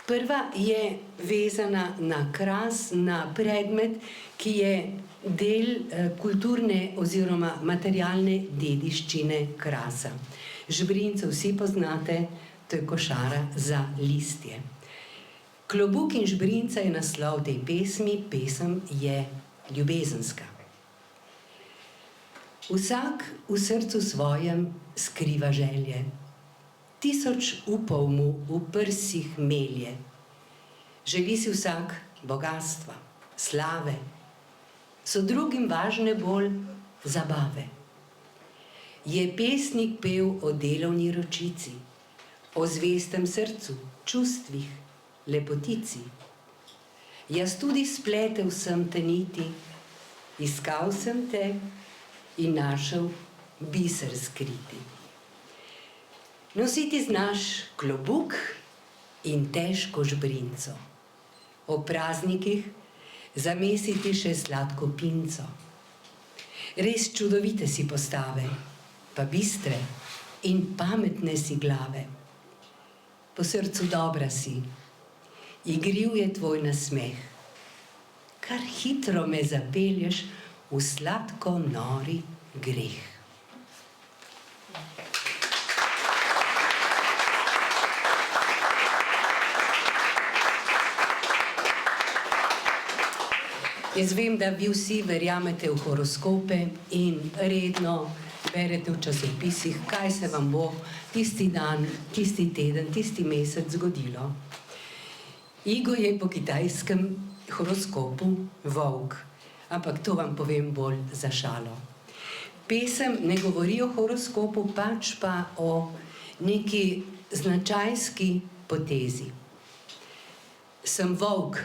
Prva je vezana na Kras, na predmet, ki je del kulturne oziroma materialne dediščine Krasa. Žbrinco vsi poznate, to je košara za listje. Klobuk in žbrinca je naslov tej pesmi, pesem je ljubezenska. Vsak v srcu svojem skriva želje, 1000 upov mu v prsih melje. Želi si vsak bogastva, slave, so drugim važne bolj zabave. Je pesnik pel o delovni ročici, o zvestem srcu, čustvih, lepotici. Jaz tudi spletel sem te niti, iskal sem te in našel biser skriti. Nositi znaš klobuk in težko žbrinco, o praznikih zamesiti še sladko pinco. Res čudovite si postave, pa bistre in pametne si glave. Po srcu dobra si, igriv je tvoj nasmeh, kar hitro me zapelješ v sladko nori greh. Jaz vem, da vi vsi verjamete v horoskope in redno berete v časopisih, kaj se vam bo tisti dan, tisti teden, tisti mesec zgodilo. Igo je po kitajskem horoskopu volk, ampak to vam povem bolj za šalo. Pesem ne govori o horoskopu, pač pa o neki značajski potezi. Sem volk,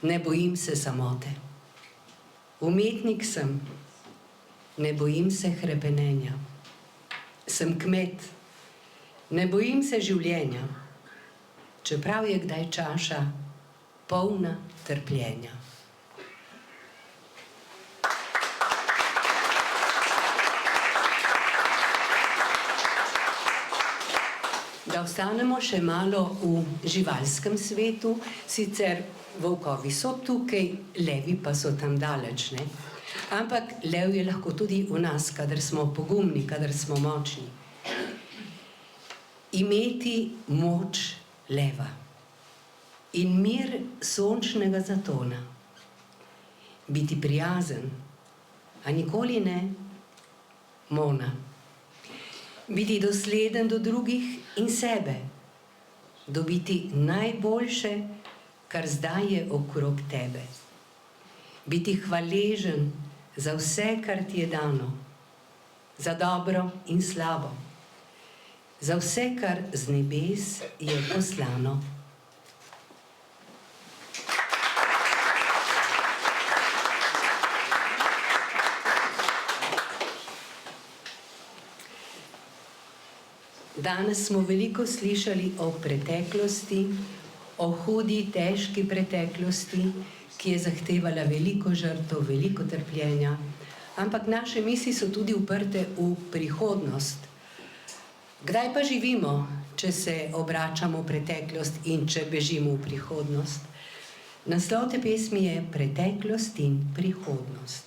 ne bojim se samote. Umetnik sem, ne bojim se hrepenenja. Sem kmet, ne bojim se življenja, čeprav je kdaj čaša polna trpljenja. Da ostanemo še malo v živalskem svetu, sicer volkovi so tukaj, levi pa so tam daleč, ne? Ampak lev je lahko tudi v nas, kadar smo pogumni, kadar smo močni. Imeti moč leva in mir sončnega zatona. Biti prijazen, a nikoli ne mona. Biti dosleden do drugih in sebe. Dobiti najboljše, kar zdaj je okrog tebe. Biti hvaležen za vse, kar ti je dano. Za dobro in slabo. Za vse, kar z nebes je poslano. Danes smo veliko slišali o preteklosti, o hudi, težki preteklosti, ki je zahtevala veliko žrtev, veliko trpljenja, ampak naše misli so tudi uprte v prihodnost. Kdaj pa živimo, če se obračamo v preteklost in če bežimo v prihodnost? Naslov te pesmi je Preteklost in prihodnost.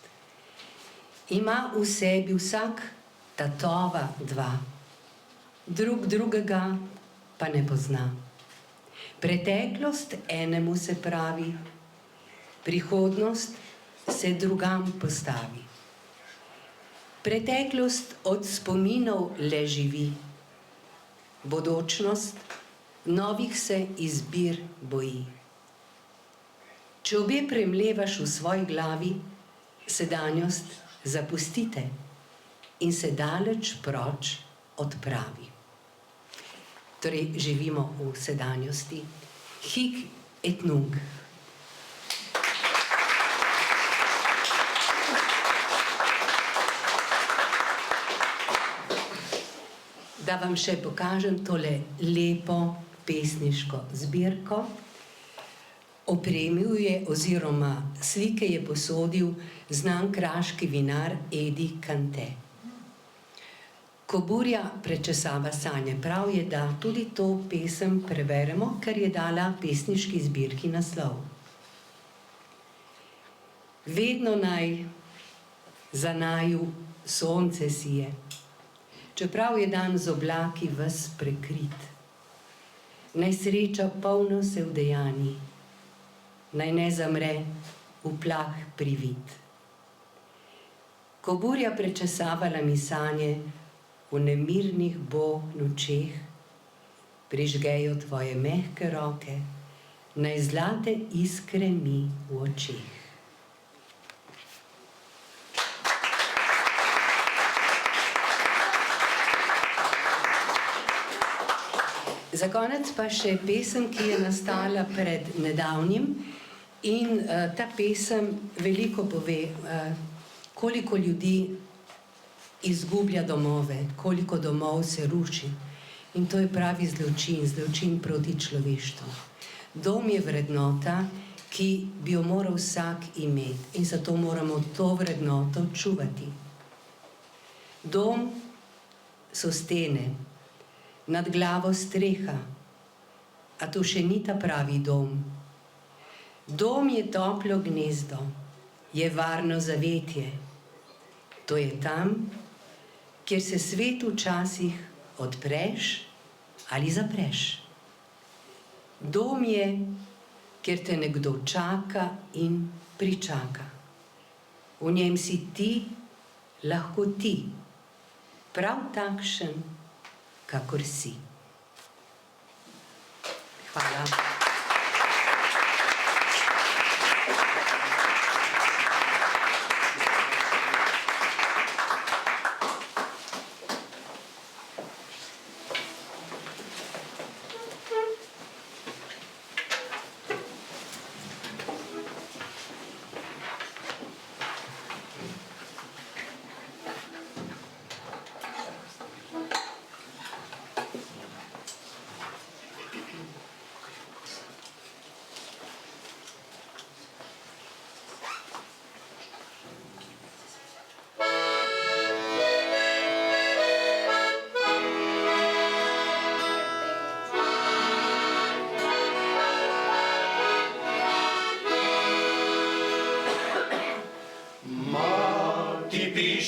Ima v sebi vsak tatova dva. Drug drugega pa ne pozna. Preteklost enemu se pravi, prihodnost se drugam postavi. Preteklost od spominov le živi, bodočnost novih se izbir boji. Če obe premlevaš v svoji glavi, sedanjost zapustite in se daleč proč odpravi. Torej, živimo v sedanjosti. Hic et nunc. Da vam še pokažem tole lepo pesniško zbirko. Opremil je oziroma slike je posodil znan kraški vinar Edi Kante. Ko burja prečesava sanje, prav je, da tudi to pesem preberemo, ker je dala pesniški zbirki naslov. Vedno naj za naju sonce sije, čeprav je dan z oblaki ves prekrit. Naj sreča polno se vdejani, naj ne zamre v plah privid. Ko burja prečesavala mi sanje, v nemirnih bo nočeh, prižgejo tvoje mehke roke, naj zlate iskre mi v očeh. Za konec pa še pesem, ki je nastala pred nedavnim in ta pesem veliko pove, koliko ljudi izgublja domove, koliko domov se ruši. In to je pravi zločin, zločin proti človeštvu. Dom je vrednota, ki bi jo moral vsak imeti in zato moramo to vrednoto čuvati. Dom so stene, nad glavo streha, a to še ni ta pravi dom. Dom je toplo gnezdo, je varno zavetje. To je tam, kjer se svet včasih odpreš ali zapreš. Dom je, kjer te nekdo čaka in pričaka. V njem si ti, lahko ti, prav takšen, kakor si. Hvala.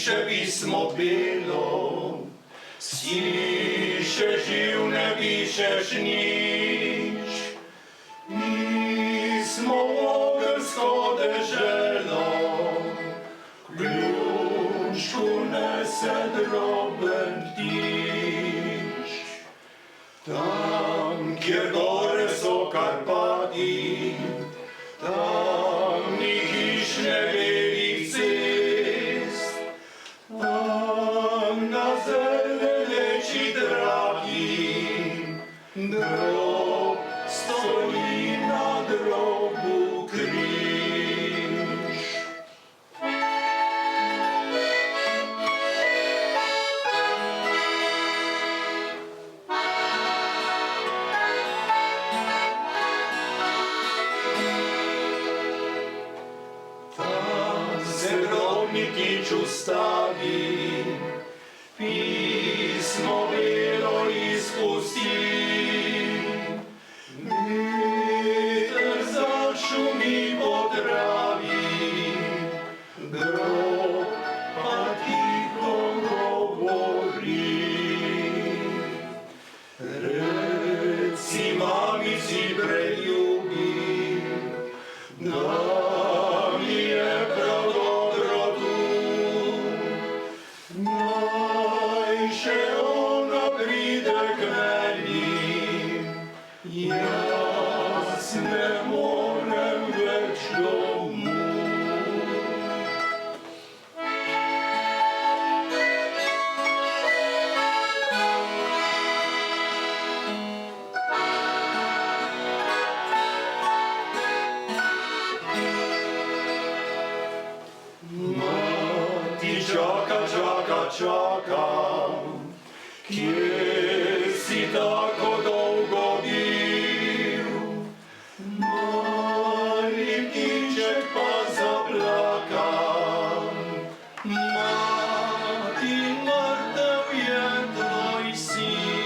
piše pismo belo, si še živ ne pišeš nič. Mi smo ogrsko deželo, ključku nese droben ptič. Tam, kjer gore so Karpati, tam ni hiš ne velikih cest, tam na zeleneči dragi grob stoji na grobu križ. Grobnikič ustavi, pismo belo izpusti. Veter zašumi po travi, grob pa tiho govori. Reci mamici preljubi, da mi je prav dobro tu. Naj še ona pride k meni, jaz ne morem več domov. Mati čaka, čaka, čaka, kje si tako dolgo bil? Mali ptiček pa zaplaka, mati, mrtev je tvoj sin.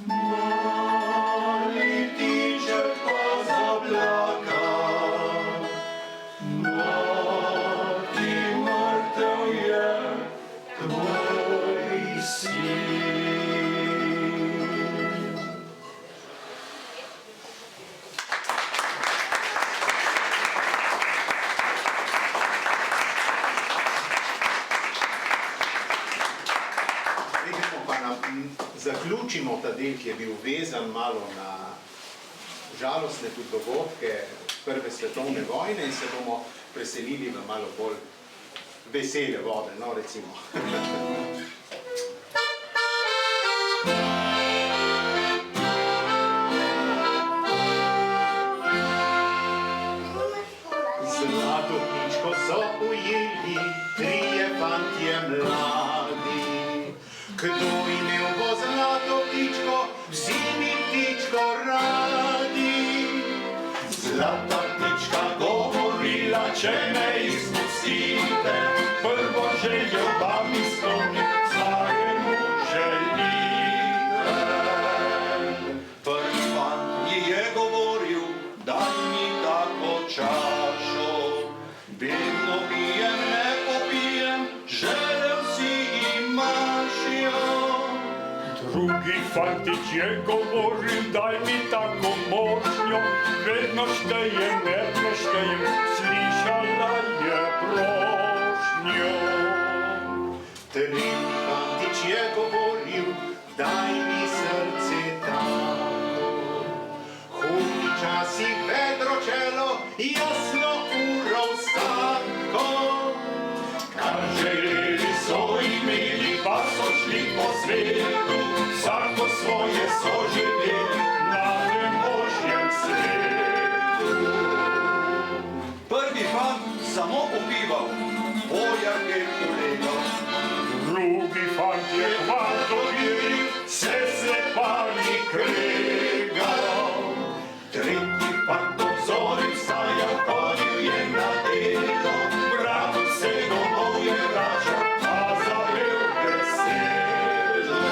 Mali ptiček pa zaplaka, mati, mrtev je tvoj sin. Zaključimo ta del, ki je bil vezan malo na žalostne tudi dogodke Prve svetovne vojne in se bomo preselili v malo bolj vesele vode, no recimo. Zlato ptičko so ujeli trije fantje mladi. Kdo imel bo zlato ptičko, vsi mi ptičko radi. Zlata ptička govorila, če me izpustite, prvo željo vam izpolnim, staremu želite. Prvi fant ji je govoril, daj mi tako čašo, vedno pijem, ne popijem, želel si imaš jo. Drugi fantič je govoril, daj mi tako mošnjo, vedno štejem, vedno štejem, slišala je prošnjo. Tretji fantič je govoril, daj mi srce tako. Hudi časih vedro čelo, jasno uro vsako. Kar želeli so imeli, pa so šli po svetu, vsako svoje so želeli na tem božjem svetu. Prvi fant samo popival, vojarke kolegal. Drugi fant je kvar dobil, se slepali kregal. Tretji fant obzoril vstajal, hodil je na delo, vratil se domov je vračal, a zavel veselo.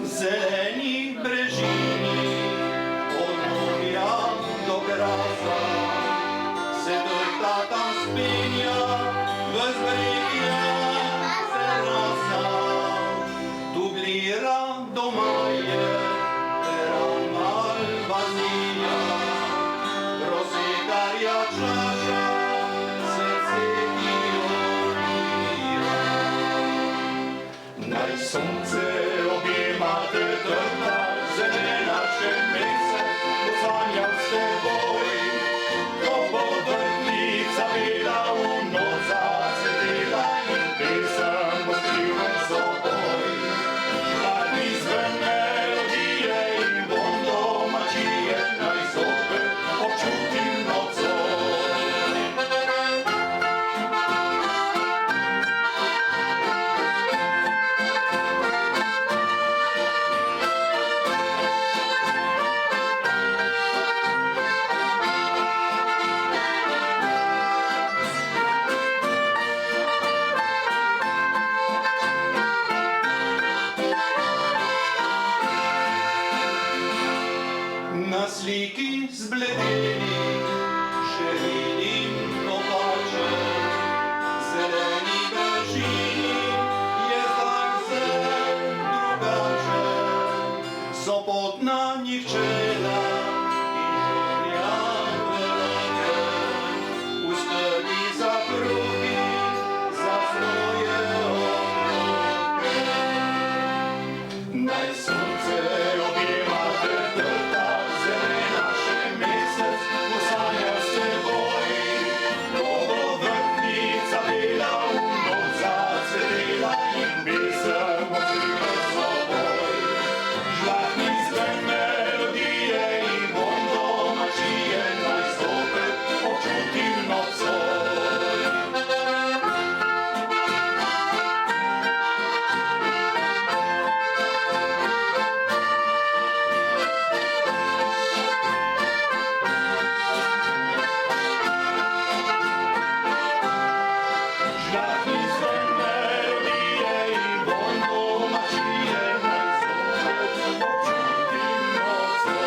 Zeleni brežini, od morja do graza, se drta tam spenja, vzbregja se rasa. Dublira doma je, mal vazija, prosekarja čaša, srce ti odmira. Naj sonce objema te trta, zelena še mesec, odsvanjal s teboj. Ko bo vrtnica bela v noč zacvetela in pesem bo skrivaj soboj. Hladni zven melodije in vonj domačije, naj zopet občutim nocoj. Na sliki zbledeli, še vidim kopače, zeleni brežini, je zdaj vse drugače. Sopotna njih čela in žurja v roke, v skrbi za kruhi, za svoje otroke. Naj sonce objema te trta, zelena še mesec, odsanja s teboj. Ko bo vrtnica bela v noč zacvetela in pesem bo skrivaj soboj. Žlahtni zven melodije in vonj domačije, naj zopet občutim nocoj. Žlahtni zven melodije in vonj domačije, naj zopet občutim nocoj.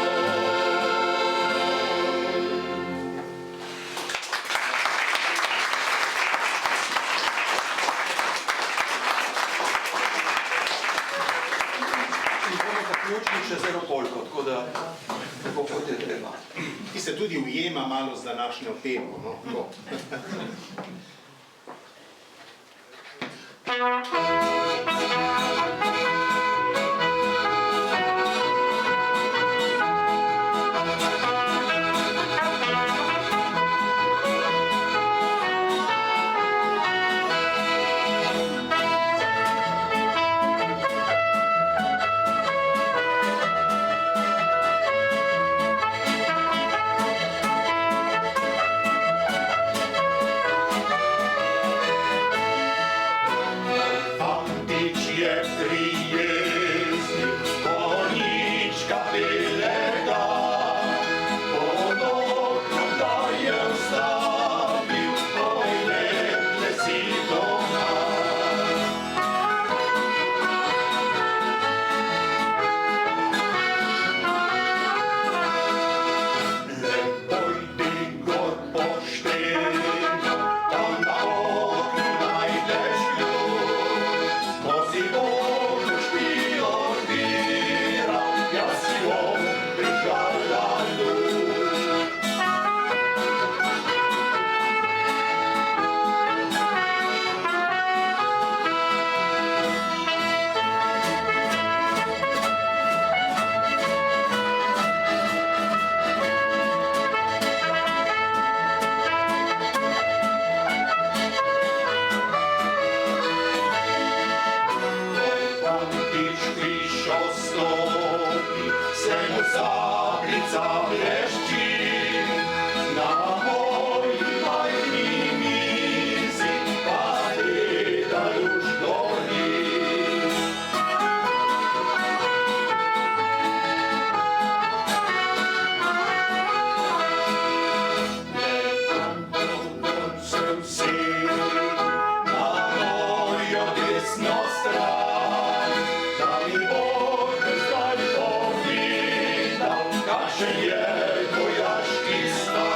In bomo zaključili še z eno polko, tako da tako kot je treba. Ki se tudi ujema malo z današnjo temo. No? Tako. Fantič je prijezni, konjička belega, pod oknom da je vstavil, oj leple si doma. Le pojdi gor pošteno, tam na oknu najdeš ključ. Ko si boš ti odpiral, jaz si bom prižala luč. Fantič pišo stopi, se mu sablica blešči. Na moji majhni mizi pa leda luč gori. Le desno stran, da mi Bog zdaj povedal, kakšen je vojaški stan.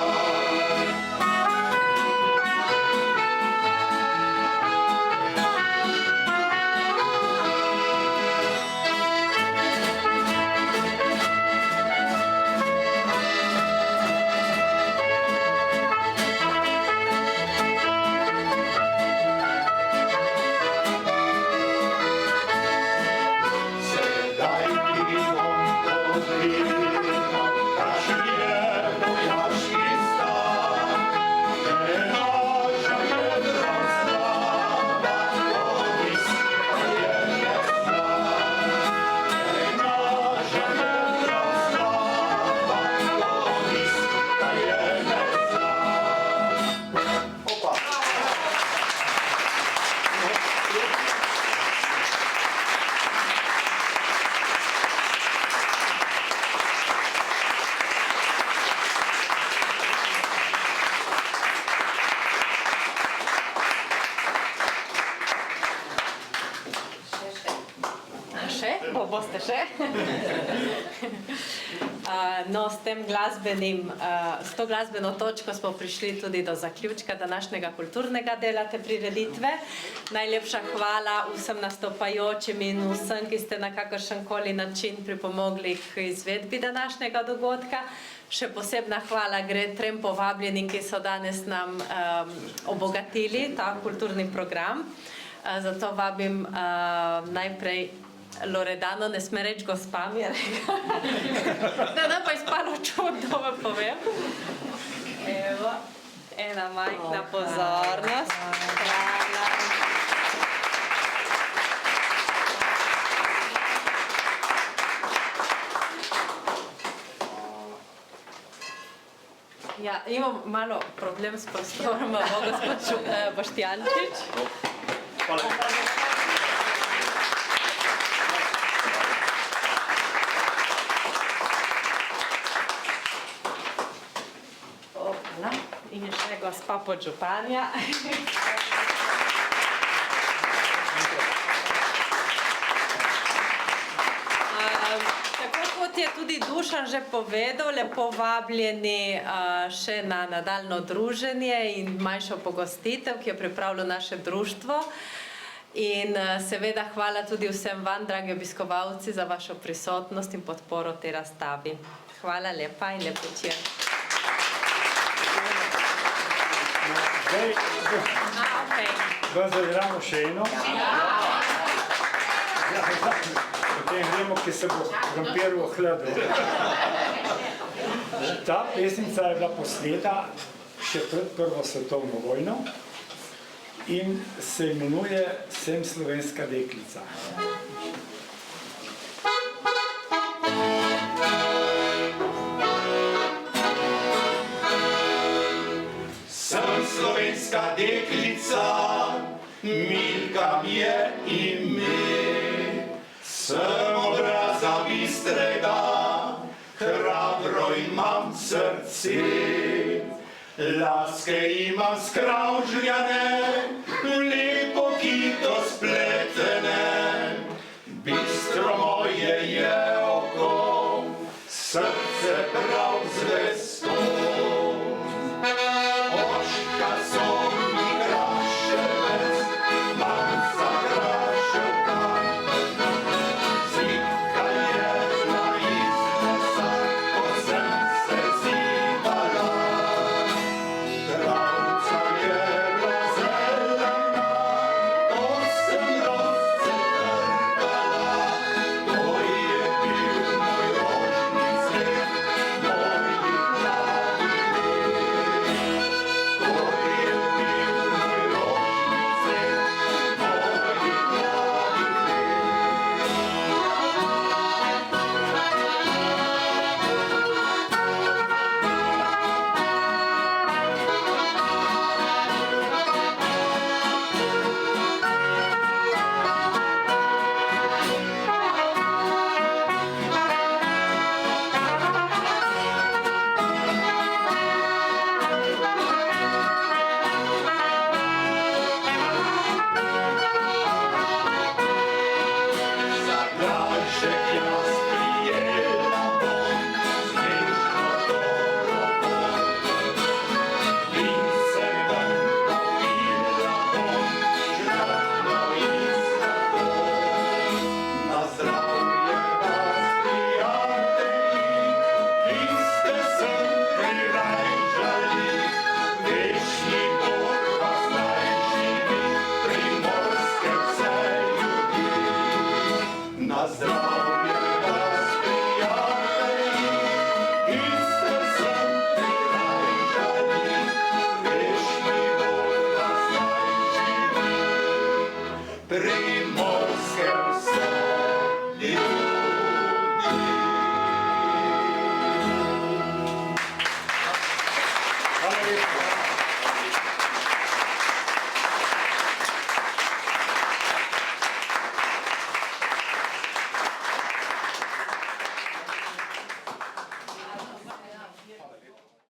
Sedaj ti bom povedal, kakšen je vojaški stan. Naša je razlava, korist pa je neznana. Naša je razlava, korist pa je neznana. Opa! Še? Boste še? No, s to glasbeno točko smo prišli tudi do zaključka današnjega kulturnega dela te prireditve. Najlepša hvala vsem nastopajočim in vsem, ki ste na kakršenkoli način pripomogli k izvedbi današnjega dogodka. Še posebna hvala gre trem povabljenim, ki so danes nam obogatili ta kulturni program. Zato vabim najprej Loredano, ne sme reči gospa, mi je rekla. Da nam pa izpalo čudno, vam povem. Evo, ena majhna pozornost. Hvala. Ja, imam malo problem s prostorom, gospod Boštjančič. Hvala. In še gospa podžupanja. Tako kot je tudi Dušan že povedal, lepo vabljeni še na nadaljnjo druženje in manjšo pogostitev, ki jo pripravlja naše društvo. In seveda hvala tudi vsem vam, dragi obiskovalci, za vašo prisotnost in podporo tej razstavi. Hvala lepa in lep večer. Zdaj zaigramo še eno. Potem gremo, ki se bo krompir ohladil. Ta pesnica je bila posneta še pred Prvo svetovno vojno in se imenuje Sem slovenska deklica. Sem slovenska deklica, Milka mi je ime. Sem obraza bistrega, hrabro imam srce. Laske imam skravžljane, v lepo kito spletene. Bistro moje je oko, srce prav zvesto.